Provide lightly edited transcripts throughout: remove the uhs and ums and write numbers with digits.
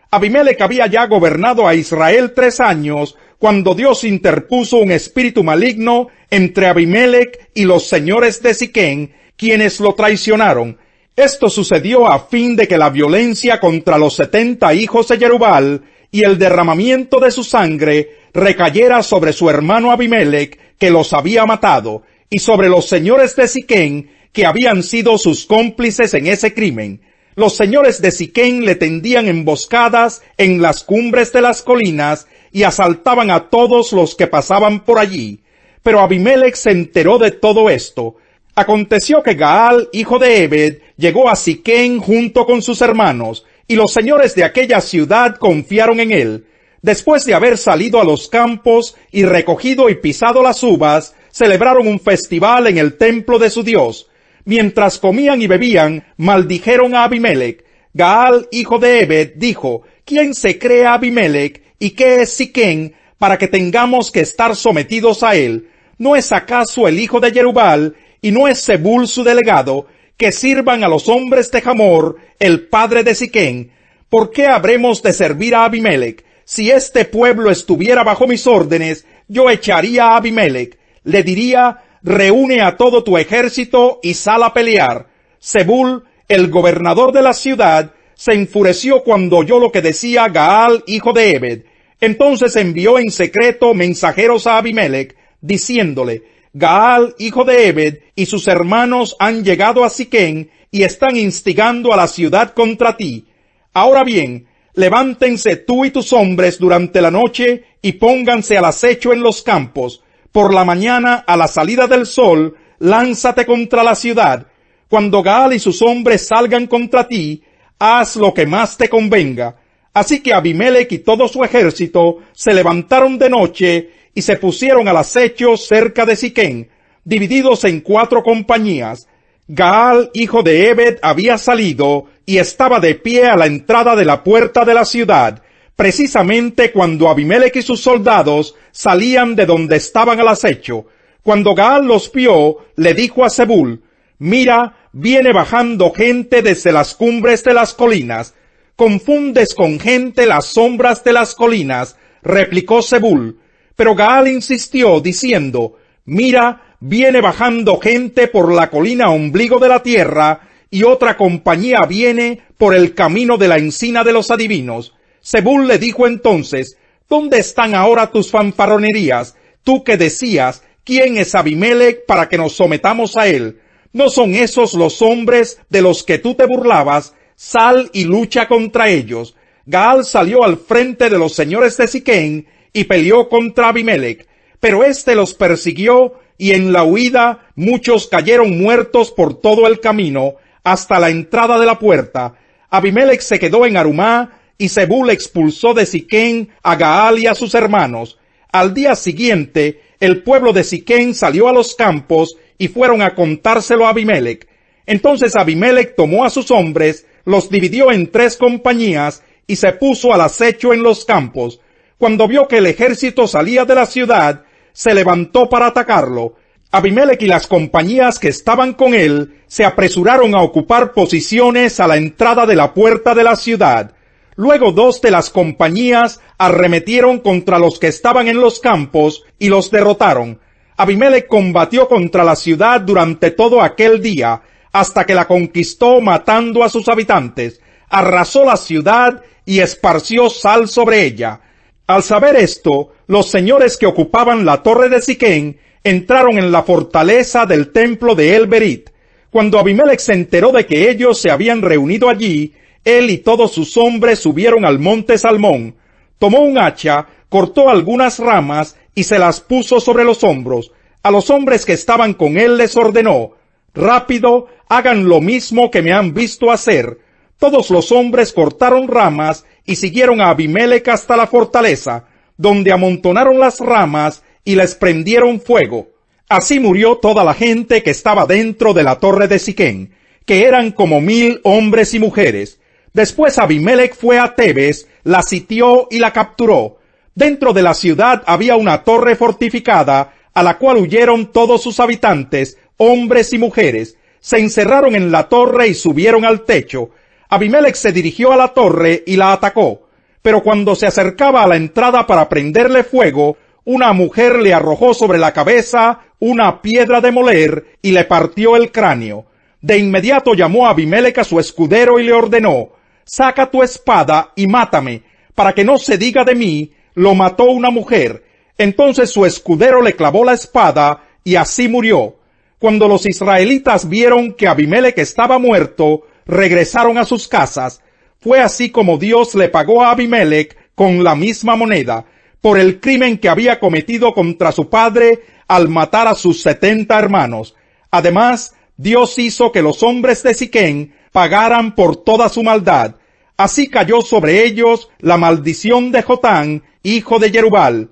Abimelec había ya gobernado a Israel 3 años, cuando Dios interpuso un espíritu maligno entre Abimelec y los señores de Siquem, quienes lo traicionaron. Esto sucedió a fin de que la violencia contra los 70 hijos de Jerubbaal y el derramamiento de su sangre recayera sobre su hermano Abimelec, que los había matado, y sobre los señores de Siquem, que habían sido sus cómplices en ese crimen. Los señores de Siquem le tendían emboscadas en las cumbres de las colinas y asaltaban a todos los que pasaban por allí. Pero Abimelec se enteró de todo esto. Aconteció que Gaal, hijo de Ebed, llegó a Siquem junto con sus hermanos, y los señores de aquella ciudad confiaron en él. Después de haber salido a los campos y recogido y pisado las uvas, celebraron un festival en el templo de su Dios. Mientras comían y bebían, maldijeron a Abimelec. Gaal, hijo de Ebed, dijo: ¿Quién se cree Abimelec y qué es Siquem para que tengamos que estar sometidos a él? ¿No es acaso el hijo de Jerubbaal y no es Zebul su delegado, que sirvan a los hombres de Hamor, el padre de Siquem? ¿Por qué habremos de servir a Abimelec? Si este pueblo estuviera bajo mis órdenes, yo echaría a Abimelec. Le diría: reúne a todo tu ejército y sal a pelear. Zebul, el gobernador de la ciudad, se enfureció cuando oyó lo que decía Gaal, hijo de Ebed. Entonces envió en secreto mensajeros a Abimelec, diciéndole: Gaal, hijo de Ebed, y sus hermanos han llegado a Siquem y están instigando a la ciudad contra ti. Ahora bien, levántense tú y tus hombres durante la noche y pónganse al acecho en los campos. Por la mañana, a la salida del sol, lánzate contra la ciudad. Cuando Gaal y sus hombres salgan contra ti, haz lo que más te convenga. Así que Abimelec y todo su ejército se levantaron de noche y se pusieron al acecho cerca de Siquem, divididos en 4 compañías. Gaal, hijo de Ebed, había salido y estaba de pie a la entrada de la puerta de la ciudad, precisamente cuando Abimelec y sus soldados salían de donde estaban al acecho. Cuando Gaal los vio, le dijo a Zebul: mira, viene bajando gente desde las cumbres de las colinas. Confundes con gente las sombras de las colinas, replicó Zebul. Pero Gaal insistió, diciendo: mira, viene bajando gente por la colina ombligo de la tierra, y otra compañía viene por el camino de la encina de los adivinos. Zebul le dijo entonces: ¿dónde están ahora tus fanfarronerías? Tú que decías: ¿quién es Abimelec para que nos sometamos a él? ¿No son esos los hombres de los que tú te burlabas? Sal y lucha contra ellos. Gaal salió al frente de los señores de Siquem y peleó contra Abimelec, pero éste los persiguió, y en la huida muchos cayeron muertos por todo el camino hasta la entrada de la puerta. Abimelec se quedó en Arumá, y Zebul expulsó de Siquem a Gaal y a sus hermanos. Al día siguiente, el pueblo de Siquem salió a los campos y fueron a contárselo a Abimelec. Entonces Abimelec tomó a sus hombres, los dividió en 3 compañías y se puso al acecho en los campos. Cuando vio que el ejército salía de la ciudad, se levantó para atacarlo. Abimelec y las compañías que estaban con él se apresuraron a ocupar posiciones a la entrada de la puerta de la ciudad. Luego 2 de las compañías arremetieron contra los que estaban en los campos y los derrotaron. Abimelec combatió contra la ciudad durante todo aquel día, hasta que la conquistó matando a sus habitantes. Arrasó la ciudad y esparció sal sobre ella. Al saber esto, los señores que ocupaban la torre de Siquem entraron en la fortaleza del templo de El-Berit. Cuando Abimelec se enteró de que ellos se habían reunido allí, él y todos sus hombres subieron al monte Salmón. Tomó un hacha, cortó algunas ramas y se las puso sobre los hombros. A los hombres que estaban con él les ordenó: rápido, hagan lo mismo que me han visto hacer. Todos los hombres cortaron ramas y siguieron a Abimelec hasta la fortaleza, donde amontonaron las ramas y les prendieron fuego. Así murió toda la gente que estaba dentro de la torre de Siquem, que eran como 1000 hombres y mujeres. Después Abimelec fue a Tebes, la sitió y la capturó. Dentro de la ciudad había una torre fortificada, a la cual huyeron todos sus habitantes, hombres y mujeres. Se encerraron en la torre y subieron al techo. Abimelec se dirigió a la torre y la atacó. Pero cuando se acercaba a la entrada para prenderle fuego, una mujer le arrojó sobre la cabeza una piedra de moler y le partió el cráneo. De inmediato llamó a Abimelec a su escudero y le ordenó: saca tu espada y mátame, para que no se diga de mí, lo mató una mujer. Entonces su escudero le clavó la espada y así murió. Cuando los israelitas vieron que Abimelec estaba muerto, regresaron a sus casas. Fue así como Dios le pagó a Abimelec con la misma moneda, por el crimen que había cometido contra su padre al matar a sus 70 hermanos. Además, Dios hizo que los hombres de Siquén pagaran por toda su maldad. Así cayó sobre ellos la maldición de Jotán, hijo de Jerubal.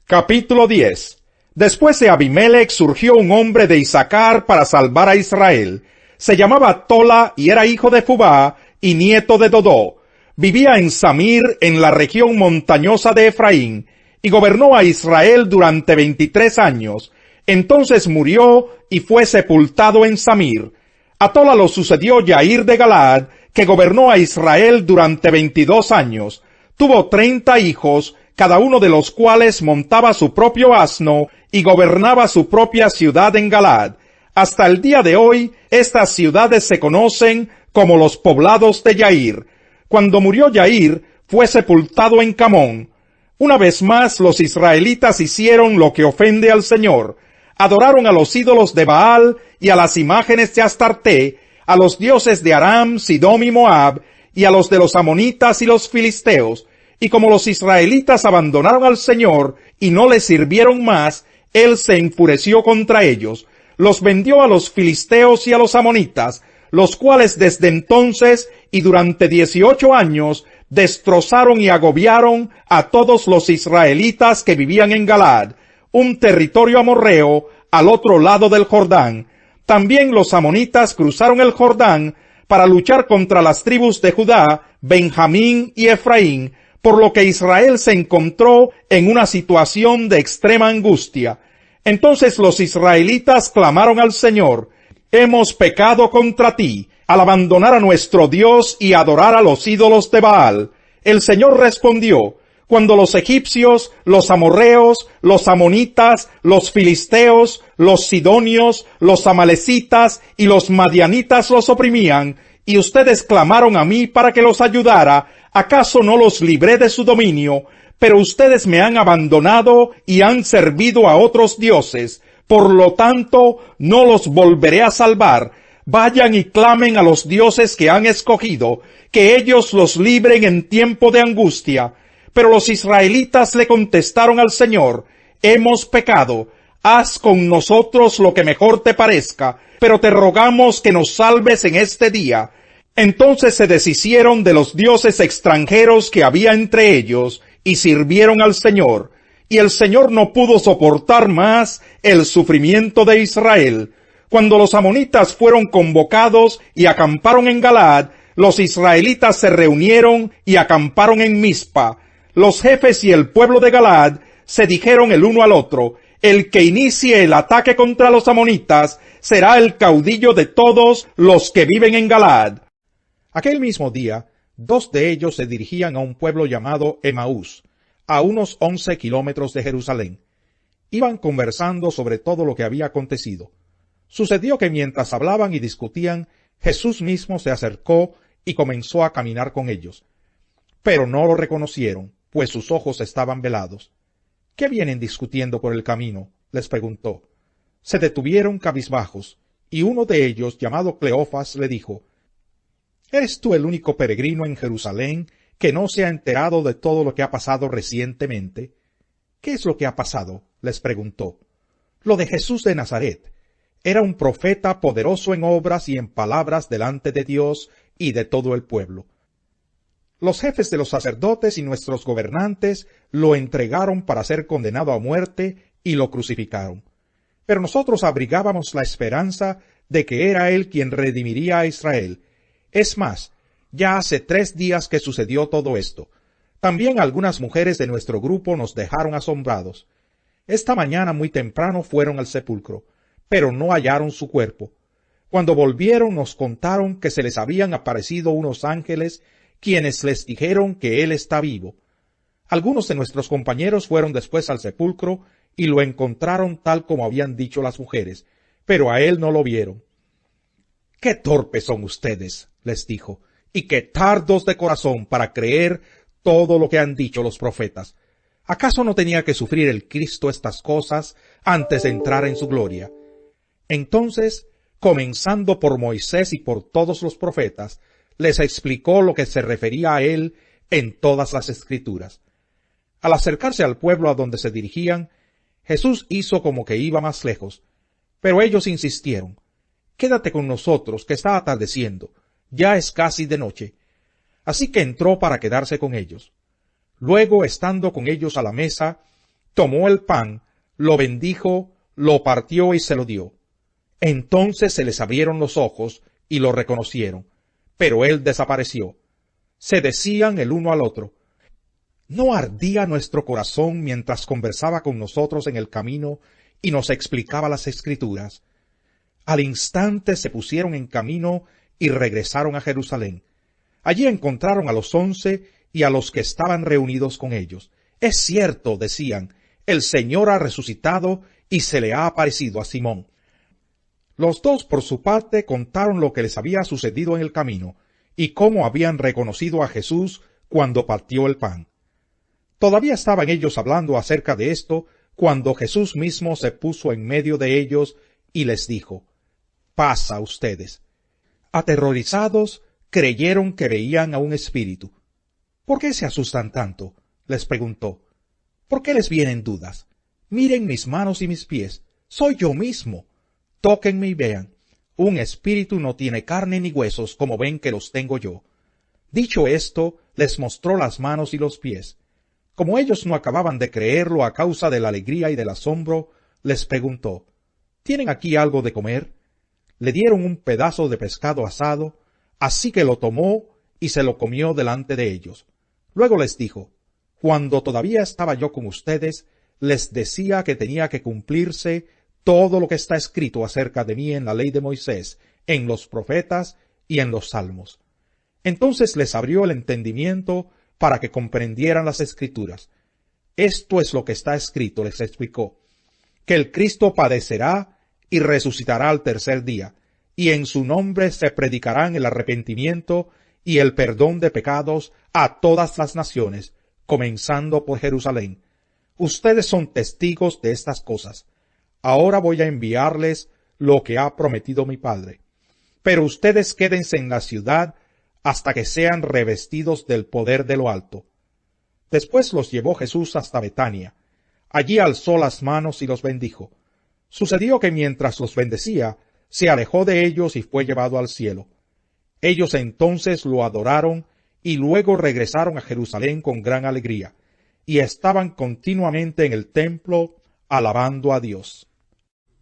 Capítulo 10. Después de Abimelec surgió un hombre de Isacar para salvar a Israel. Se llamaba Tola y era hijo de Fubá y nieto de Dodó. Vivía en Samir, en la región montañosa de Efraín, y gobernó a Israel durante 23 años. Entonces murió y fue sepultado en Samir. A Tola lo sucedió Yair de Galaad, que gobernó a Israel durante 22 años. Tuvo 30 hijos, cada uno de los cuales montaba su propio asno y gobernaba su propia ciudad en Galaad. Hasta el día de hoy, estas ciudades se conocen como los poblados de Yair. Cuando murió Yair, fue sepultado en Camón. Una vez más los israelitas hicieron lo que ofende al Señor. Adoraron a los ídolos de Baal y a las imágenes de Astarté, a los dioses de Aram, Sidón y Moab, y a los de los amonitas y los filisteos. Y como los israelitas abandonaron al Señor y no le sirvieron más, Él se enfureció contra ellos. Los vendió a los filisteos y a los amonitas, los cuales desde entonces y durante 18 años destrozaron y agobiaron a todos los israelitas que vivían en Galaad, un territorio amorreo al otro lado del Jordán. También los amonitas cruzaron el Jordán para luchar contra las tribus de Judá, Benjamín y Efraín, por lo que Israel se encontró en una situación de extrema angustia. Entonces los israelitas clamaron al Señor: hemos pecado contra ti, al abandonar a nuestro Dios y adorar a los ídolos de Baal. El Señor respondió: cuando los egipcios, los amorreos, los amonitas, los filisteos, los sidonios, los amalecitas y los madianitas los oprimían, y ustedes clamaron a mí para que los ayudara, ¿acaso no los libré de su dominio? Pero ustedes me han abandonado y han servido a otros dioses. Por lo tanto, no los volveré a salvar. Vayan y clamen a los dioses que han escogido, que ellos los libren en tiempo de angustia. Pero los israelitas le contestaron al Señor: hemos pecado, haz con nosotros lo que mejor te parezca, pero te rogamos que nos salves en este día. Entonces se deshicieron de los dioses extranjeros que había entre ellos, y sirvieron al Señor. Y el Señor no pudo soportar más el sufrimiento de Israel. Cuando los amonitas fueron convocados y acamparon en Galaad, los israelitas se reunieron y acamparon en Mizpa. Los jefes y el pueblo de Galaad se dijeron el uno al otro: el que inicie el ataque contra los amonitas será el caudillo de todos los que viven en Galaad. Aquel mismo día, 2 de ellos se dirigían a un pueblo llamado Emaús, a unos 11 kilómetros de Jerusalén. Iban conversando sobre todo lo que había acontecido. Sucedió que mientras hablaban y discutían, Jesús mismo se acercó y comenzó a caminar con ellos. Pero no lo reconocieron, pues sus ojos estaban velados. ¿Qué vienen discutiendo por el camino?, les preguntó. Se detuvieron cabizbajos, y uno de ellos, llamado Cleofas, le dijo: ¿eres tú el único peregrino en Jerusalén que no se ha enterado de todo lo que ha pasado recientemente? ¿Qué es lo que ha pasado?, les preguntó. Lo de Jesús de Nazaret. Era un profeta poderoso en obras y en palabras delante de Dios y de todo el pueblo. Los jefes de los sacerdotes y nuestros gobernantes lo entregaron para ser condenado a muerte y lo crucificaron. Pero nosotros abrigábamos la esperanza de que era él quien redimiría a Israel. Es más, ya hace 3 días que sucedió todo esto. También algunas mujeres de nuestro grupo nos dejaron asombrados. Esta mañana muy temprano fueron al sepulcro, pero no hallaron su cuerpo. Cuando volvieron nos contaron que se les habían aparecido unos ángeles quienes les dijeron que él está vivo. Algunos de nuestros compañeros fueron después al sepulcro y lo encontraron tal como habían dicho las mujeres, pero a él no lo vieron. ¡Qué torpes son ustedes!, les dijo, y qué tardos de corazón para creer todo lo que han dicho los profetas. ¿Acaso no tenía que sufrir el Cristo estas cosas antes de entrar en su gloria? Entonces, comenzando por Moisés y por todos los profetas, les explicó lo que se refería a él en todas las Escrituras. Al acercarse al pueblo a donde se dirigían, Jesús hizo como que iba más lejos, pero ellos insistieron: «Quédate con nosotros, que está atardeciendo, ya es casi de noche». Así que entró para quedarse con ellos. Luego, estando con ellos a la mesa, tomó el pan, lo bendijo, lo partió y se lo dio. Entonces se les abrieron los ojos y lo reconocieron, pero él desapareció. Se decían el uno al otro: ¿no ardía nuestro corazón mientras conversaba con nosotros en el camino y nos explicaba las Escrituras? Al instante se pusieron en camino y regresaron a Jerusalén. Allí encontraron a los 11 y a los que estaban reunidos con ellos. «Es cierto», decían, «el Señor ha resucitado y se le ha aparecido a Simón». Los dos, por su parte, contaron lo que les había sucedido en el camino y cómo habían reconocido a Jesús cuando partió el pan. Todavía estaban ellos hablando acerca de esto cuando Jesús mismo se puso en medio de ellos y les dijo: «Paz a ustedes». Aterrorizados, creyeron que veían a un espíritu. «¿Por qué se asustan tanto?», les preguntó. «¿Por qué les vienen dudas? Miren mis manos y mis pies, soy yo mismo. Tóquenme y vean. Un espíritu no tiene carne ni huesos como ven que los tengo yo». Dicho esto, les mostró las manos y los pies. Como ellos no acababan de creerlo a causa de la alegría y del asombro, les preguntó: «¿Tienen aquí algo de comer?». Le dieron un pedazo de pescado asado, así que lo tomó y se lo comió delante de ellos. Luego les dijo: «Cuando todavía estaba yo con ustedes, les decía que tenía que cumplirse todo lo que está escrito acerca de mí en la ley de Moisés, en los profetas y en los salmos». Entonces les abrió el entendimiento para que comprendieran las Escrituras. «Esto es lo que está escrito», les explicó, «que el Cristo padecerá y resucitará al tercer día, y en su nombre se predicarán el arrepentimiento y el perdón de pecados a todas las naciones, comenzando por Jerusalén. Ustedes son testigos de estas cosas. Ahora voy a enviarles lo que ha prometido mi Padre. Pero ustedes quédense en la ciudad hasta que sean revestidos del poder de lo alto». Después los llevó Jesús hasta Betania. Allí alzó las manos y los bendijo. Sucedió que mientras los bendecía, se alejó de ellos y fue llevado al cielo. Ellos entonces lo adoraron y luego regresaron a Jerusalén con gran alegría, y estaban continuamente en el templo alabando a Dios.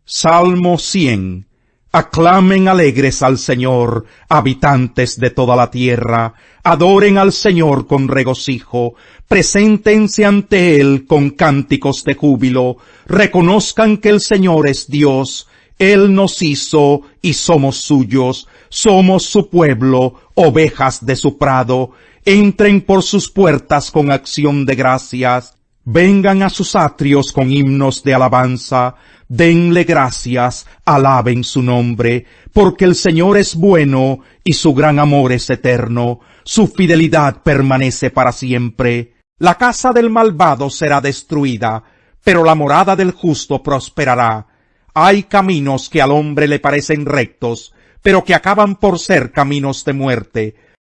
Salmo 100. Aclamen alegres al Señor, habitantes de toda la tierra, adoren al Señor con regocijo, preséntense ante Él con cánticos de júbilo, reconozcan que el Señor es Dios, Él nos hizo y somos suyos, somos su pueblo, ovejas de su prado, entren por sus puertas con acción de gracias, vengan a sus atrios con himnos de alabanza, denle gracias, alaben su nombre, porque el Señor es bueno y su gran amor es eterno, su fidelidad permanece para siempre. La casa del malvado será destruida, pero la morada del justo prosperará. Hay caminos que al hombre le parecen rectos, pero que acaban por ser caminos de muerte.